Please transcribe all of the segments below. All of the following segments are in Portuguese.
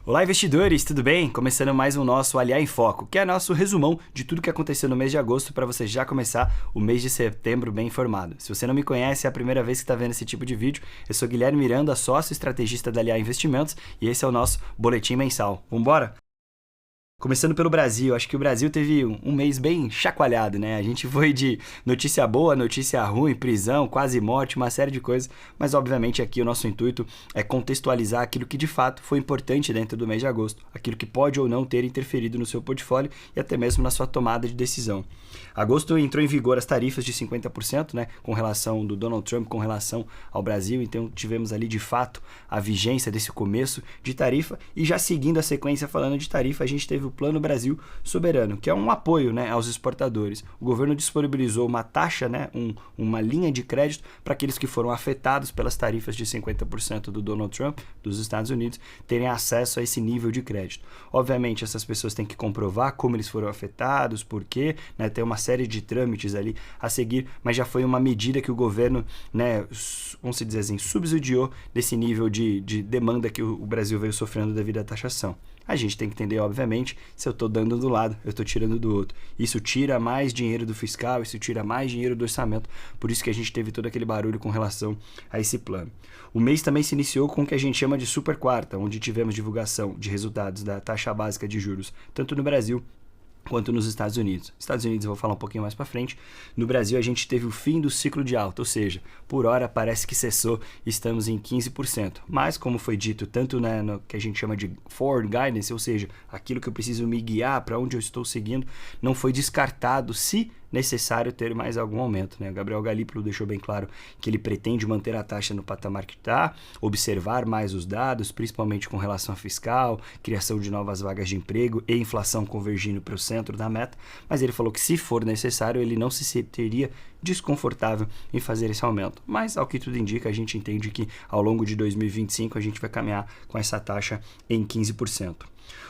Olá, investidores, tudo bem? Começando mais um nosso Aliar em Foco, que é nosso resumão de tudo que aconteceu no mês de agosto para você já começar o mês de setembro bem informado. Se você não me conhece, é a primeira vez que está vendo esse tipo de vídeo, eu sou Guilherme Miranda, sócio estrategista da Aliar Investimentos, e esse é o nosso boletim mensal. Vambora? Começando pelo Brasil, acho que o Brasil teve um mês bem chacoalhado, né? A gente foi de notícia boa, notícia ruim, prisão, quase morte, uma série de coisas, mas obviamente aqui o nosso intuito é contextualizar aquilo que de fato foi importante dentro do mês de agosto, aquilo que pode ou não ter interferido no seu portfólio e até mesmo na sua tomada de decisão. Agosto entrou em vigor as tarifas de 50%, né, com relação do Donald Trump com relação ao Brasil, então tivemos ali de fato a vigência desse começo de tarifa e já seguindo a sequência falando de tarifa, a gente teve o Plano Brasil Soberano, que é um apoio, né, aos exportadores. O governo disponibilizou uma taxa, né, uma linha de crédito para aqueles que foram afetados pelas tarifas de 50% do Donald Trump, dos Estados Unidos, terem acesso a esse nível de crédito. Obviamente, essas pessoas têm que comprovar como eles foram afetados, por quê, né, tem uma série de trâmites ali a seguir, mas já foi uma medida que o governo, né, vamos dizer assim, subsidiou desse nível de demanda que o Brasil veio sofrendo devido à taxação. A gente tem que entender, obviamente, se eu estou dando do lado, eu estou tirando do outro. Isso tira mais dinheiro do fiscal, isso tira mais dinheiro do orçamento, por isso que a gente teve todo aquele barulho com relação a esse plano. O mês também se iniciou com o que a gente chama de super quarta, onde tivemos divulgação de resultados da taxa básica de juros, tanto no Brasil quanto nos Estados Unidos. Estados Unidos eu vou falar um pouquinho mais para frente. No Brasil a gente teve o fim do ciclo de alta, ou seja, por hora parece que cessou, estamos em 15%. Mas como foi dito, tanto no que a gente chama de forward guidance, ou seja, aquilo que eu preciso me guiar para onde eu estou seguindo, não foi descartado se necessário ter mais algum aumento, né? O Gabriel Galípolo deixou bem claro que ele pretende manter a taxa no patamar que está, observar mais os dados, principalmente com relação a fiscal, criação de novas vagas de emprego e inflação convergindo para o centro da meta, mas ele falou que se for necessário, ele não se sentiria desconfortável em fazer esse aumento. Mas, ao que tudo indica, a gente entende que ao longo de 2025 a gente vai caminhar com essa taxa em 15%.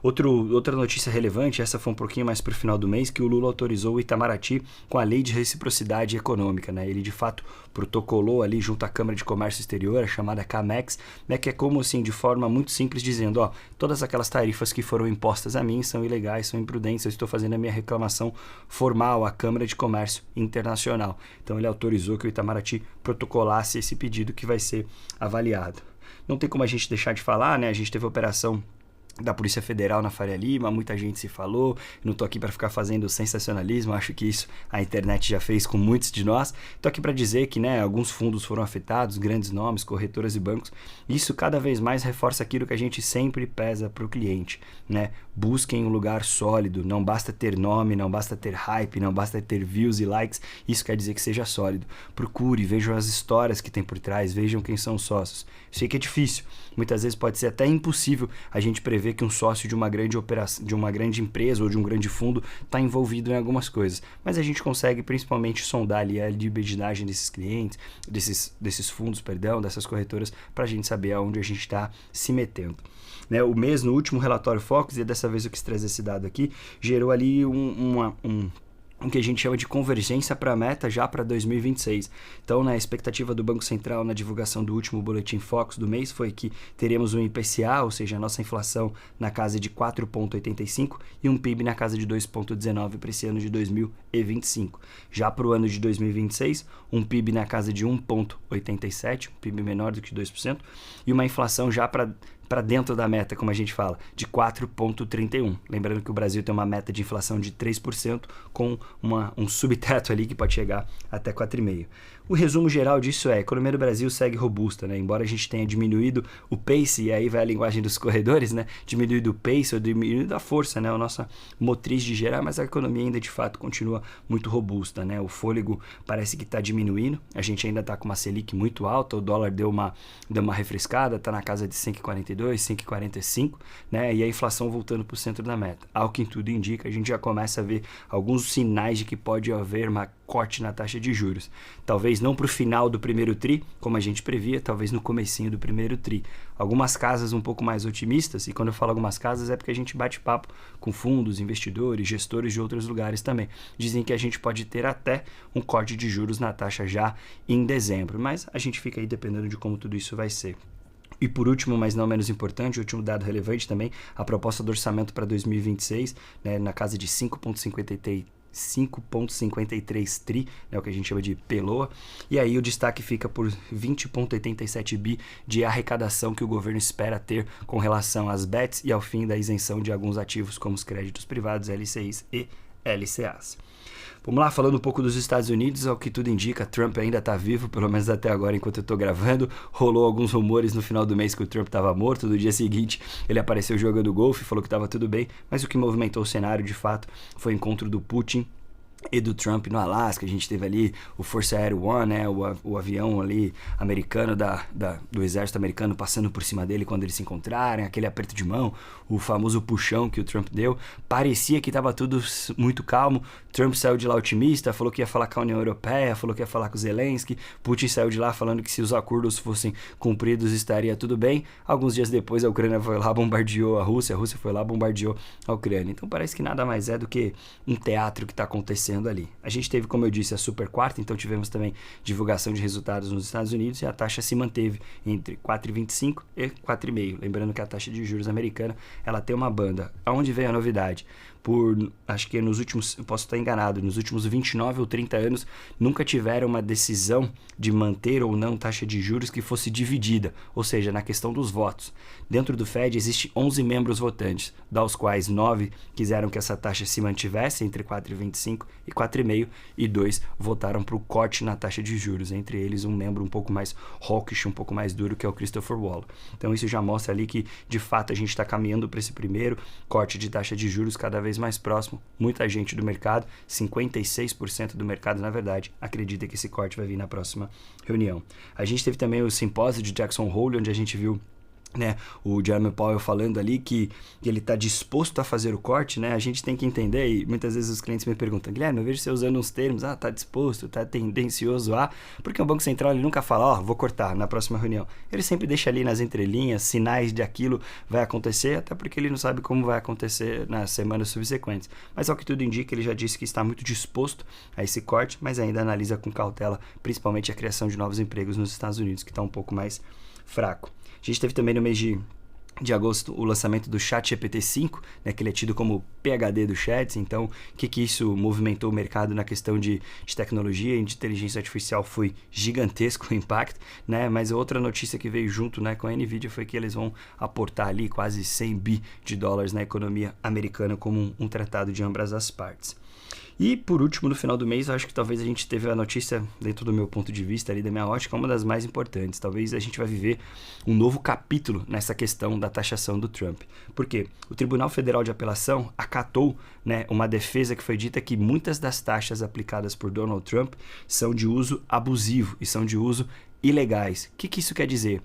Outra notícia relevante, essa foi um pouquinho mais para o final do mês, que o Lula autorizou o Itamaraty com a Lei de Reciprocidade Econômica, né? Ele de fato protocolou ali junto à Câmara de Comércio Exterior, a chamada CAMEX, né? Que é como assim, de forma muito simples, dizendo, ó, todas aquelas tarifas que foram impostas a mim são ilegais, são imprudentes, eu estou fazendo a minha reclamação formal à Câmara de Comércio Internacional. Então ele autorizou que o Itamaraty protocolasse esse pedido que vai ser avaliado. Não tem como a gente deixar de falar, né? A gente teve a operação da Polícia Federal na Faria Lima, muita gente se falou, não tô aqui para ficar fazendo sensacionalismo, acho que isso a internet já fez com muitos de nós, tô aqui para dizer que, né, alguns fundos foram afetados, grandes nomes, corretoras e bancos, isso cada vez mais reforça aquilo que a gente sempre pesa para o cliente, né, busquem um lugar sólido, não basta ter nome, não basta ter hype, não basta ter views e likes, isso quer dizer que seja sólido, procure, vejam as histórias que tem por trás, vejam quem são os sócios, sei que é difícil, muitas vezes pode ser até impossível a gente prever que um sócio de uma grande operação, de uma grande empresa ou de um grande fundo está envolvido em algumas coisas, mas a gente consegue principalmente sondar ali a liberdade desses clientes, desses fundos, perdão, dessas corretoras, para a gente saber aonde a gente está se metendo. Né, o mês, no último relatório Focus, e dessa vez eu quis trazer esse dado aqui, gerou ali o que a gente chama de convergência para a meta já para 2026. Então, a expectativa do Banco Central na divulgação do último boletim Focus do mês foi que teremos um IPCA, ou seja, a nossa inflação na casa de 4,85 e um PIB na casa de 2,19 para esse ano de 2025. Já para o ano de 2026, um PIB na casa de 1,87, um PIB menor do que 2%, e uma inflação já para dentro da meta, como a gente fala, de 4,31. Lembrando que o Brasil tem uma meta de inflação de 3%, com um subteto ali que pode chegar até 4,5%. O resumo geral disso é, a economia do Brasil segue robusta, né? Embora a gente tenha diminuído o pace, e aí vai a linguagem dos corredores, né? Diminuído o pace ou diminuído a força, né? A nossa motriz de gerar, mas a economia ainda de fato continua muito robusta, né? O fôlego parece que está diminuindo, a gente ainda está com uma Selic muito alta, o dólar deu uma refrescada, está na casa de 5,42, 5,45, né? E a inflação voltando para o centro da meta. Ao que tudo indica, a gente já começa a ver alguns sinais de que pode haver uma corte na taxa de juros. Talvez não para o final do primeiro tri, como a gente previa, talvez no comecinho do primeiro tri. Algumas casas um pouco mais otimistas, e quando eu falo algumas casas é porque a gente bate papo com fundos, investidores, gestores de outros lugares também. Dizem que a gente pode ter até um corte de juros na taxa já em dezembro, mas a gente fica aí dependendo de como tudo isso vai ser. E por último, mas não menos importante, o último dado relevante também, a proposta do orçamento para 2026, né, na casa de 5,53 tri, né, o que a gente chama de PELOA, e aí o destaque fica por 20,87 bi de arrecadação que o governo espera ter com relação às bets e ao fim da isenção de alguns ativos como os créditos privados, LCIs e LCAs. Vamos lá, falando um pouco dos Estados Unidos, ao que tudo indica, Trump ainda está vivo, pelo menos até agora, enquanto eu estou gravando. Rolou alguns rumores no final do mês que o Trump estava morto. No dia seguinte, ele apareceu jogando golfe, falou que estava tudo bem, mas o que movimentou o cenário, de fato, foi o encontro do Putin e do Trump no Alasca. A gente teve ali o Força Aérea One, né, o avião ali americano do exército americano passando por cima dele quando eles se encontrarem, aquele aperto de mão, o famoso puxão que o Trump deu. Parecia que estava tudo muito calmo. Trump saiu de lá otimista, falou que ia falar com a União Europeia, falou que ia falar com o Zelensky. Putin saiu de lá falando que se os acordos fossem cumpridos estaria tudo bem. Alguns dias depois a Ucrânia foi lá, bombardeou a Rússia foi lá, bombardeou a Ucrânia. Então parece que nada mais é do que um teatro que está acontecendo ali. A gente teve, como eu disse, a super quarta, então tivemos também divulgação de resultados nos Estados Unidos e a taxa se manteve entre 4,25 e 4,5. Lembrando que a taxa de juros americana, ela tem uma banda. Aonde vem a novidade? Acho que nos últimos, eu posso estar enganado, nos últimos 29 ou 30 anos, nunca tiveram uma decisão de manter ou não taxa de juros que fosse dividida, ou seja, na questão dos votos. Dentro do Fed existe 11 membros votantes, dos quais 9 quiseram que essa taxa se mantivesse entre 4,25 e 4,5 e 2 votaram para o corte na taxa de juros, entre eles um membro um pouco mais hawkish, um pouco mais duro, que é o Christopher Waller. Então isso já mostra ali que, de fato, a gente está caminhando para esse primeiro corte de taxa de juros cada vez mais próximo. Muita gente do mercado, 56% do mercado, na verdade, acredita que esse corte vai vir na próxima reunião. A gente teve também o simpósio de Jackson Hole, onde a gente viu, né, o Jeremy Powell falando ali que ele está disposto a fazer o corte, né? A gente tem que entender, e muitas vezes os clientes me perguntam: Guilherme, eu vejo você usando uns termos, tá disposto, tá tendencioso a... Porque o Banco Central ele nunca fala, vou cortar na próxima reunião. Ele sempre deixa ali nas entrelinhas sinais de aquilo vai acontecer, até porque ele não sabe como vai acontecer nas semanas subsequentes. Mas ao que tudo indica, ele já disse que está muito disposto a esse corte, mas ainda analisa com cautela, principalmente a criação de novos empregos nos Estados Unidos, que está um pouco mais fraco. A gente teve também no mês de agosto o lançamento do ChatGPT 5, né, que ele é tido como PhD do chats. Então, o que isso movimentou o mercado na questão de tecnologia e de inteligência artificial foi gigantesco o impacto, né? Mas outra notícia que veio junto, né, com a NVIDIA foi que eles vão aportar ali quase 100 bi de dólares na economia americana como um tratado de ambas as partes. E por último, no final do mês, eu acho que talvez a gente teve a notícia, dentro do meu ponto de vista, ali da minha ótica, uma das mais importantes. Talvez a gente vai viver um novo capítulo nessa questão da taxação do Trump. Por quê? O Tribunal Federal de Apelação acatou, né, uma defesa que foi dita que muitas das taxas aplicadas por Donald Trump são de uso abusivo e são de uso ilegais. O que isso quer dizer?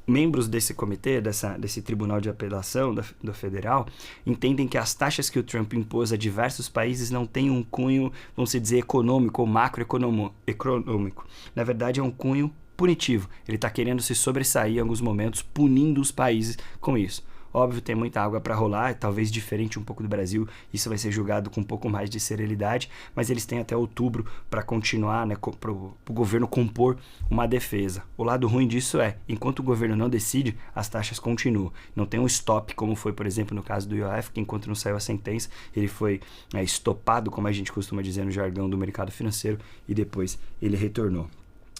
Membros desse comitê, desse tribunal de apelação do federal, entendem que as taxas que o Trump impôs a diversos países não têm um cunho, vamos dizer, econômico ou macroeconômico. Na verdade, é um cunho punitivo. Ele está querendo se sobressair em alguns momentos, punindo os países com isso. Óbvio, tem muita água para rolar, talvez diferente um pouco do Brasil, isso vai ser julgado com um pouco mais de serenidade, mas eles têm até outubro para continuar, né, para o governo compor uma defesa. O lado ruim disso é, enquanto o governo não decide, as taxas continuam. Não tem um stop, como foi, por exemplo, no caso do IOF, que enquanto não saiu a sentença, ele foi estopado, como a gente costuma dizer no jargão do mercado financeiro, e depois ele retornou.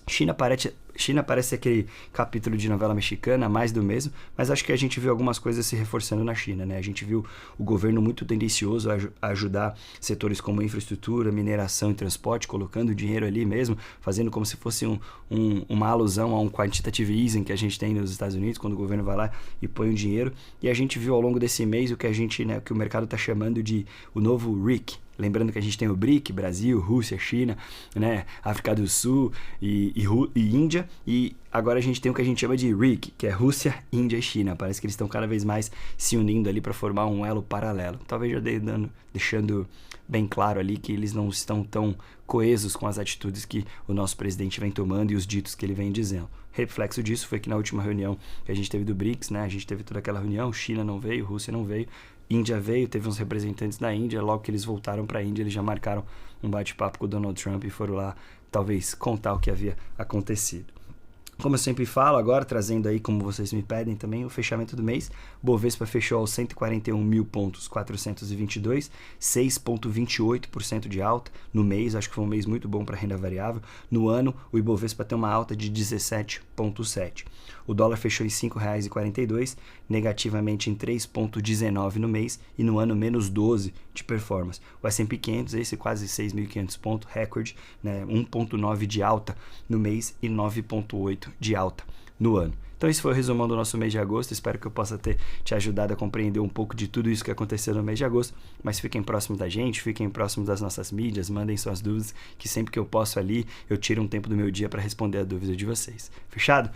China parece aquele capítulo de novela mexicana, mais do mesmo, mas acho que a gente viu algumas coisas se reforçando na China, né? A gente viu o governo muito tendencioso a ajudar setores como infraestrutura, mineração e transporte, colocando dinheiro ali mesmo, fazendo como se fosse uma alusão a um quantitative easing que a gente tem nos Estados Unidos, quando o governo vai lá e põe o dinheiro. E a gente viu ao longo desse mês o que que o mercado está chamando de o novo RIC. Lembrando que a gente tem o BRIC, Brasil, Rússia, China, né, África do Sul e Índia, e agora a gente tem o que a gente chama de RIC, que é Rússia, Índia e China. Parece que eles estão cada vez mais se unindo ali para formar um elo paralelo. Talvez já deixando bem claro ali que eles não estão tão coesos com as atitudes que o nosso presidente vem tomando e os ditos que ele vem dizendo. Reflexo disso foi que na última reunião que a gente teve do BRICS, né, a gente teve toda aquela reunião, China não veio, Rússia não veio, Índia veio, teve uns representantes da Índia, logo que eles voltaram para a Índia, eles já marcaram um bate-papo com o Donald Trump e foram lá, talvez, contar o que havia acontecido. Como eu sempre falo agora, trazendo aí, como vocês me pedem também, o fechamento do mês. Bovespa fechou aos 141.422, 6,28% de alta no mês. Acho que foi um mês muito bom para renda variável. No ano, o Ibovespa tem uma alta de 17,7%. O dólar fechou em R$ 5,42, negativamente em 3,19 no mês e no ano menos 12 de performance. O S&P 500, esse quase 6.500 pontos, recorde, né, 1,9 de alta no mês e 9,8 de alta no ano. Então esse foi o resumão do nosso mês de agosto. Espero que eu possa ter te ajudado a compreender um pouco de tudo isso que aconteceu no mês de agosto. Mas fiquem próximos da gente, fiquem próximos das nossas mídias, mandem suas dúvidas, que sempre que eu posso ali, eu tiro um tempo do meu dia para responder a dúvida de vocês. Fechado?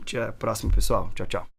Até a próxima, pessoal. Tchau, tchau.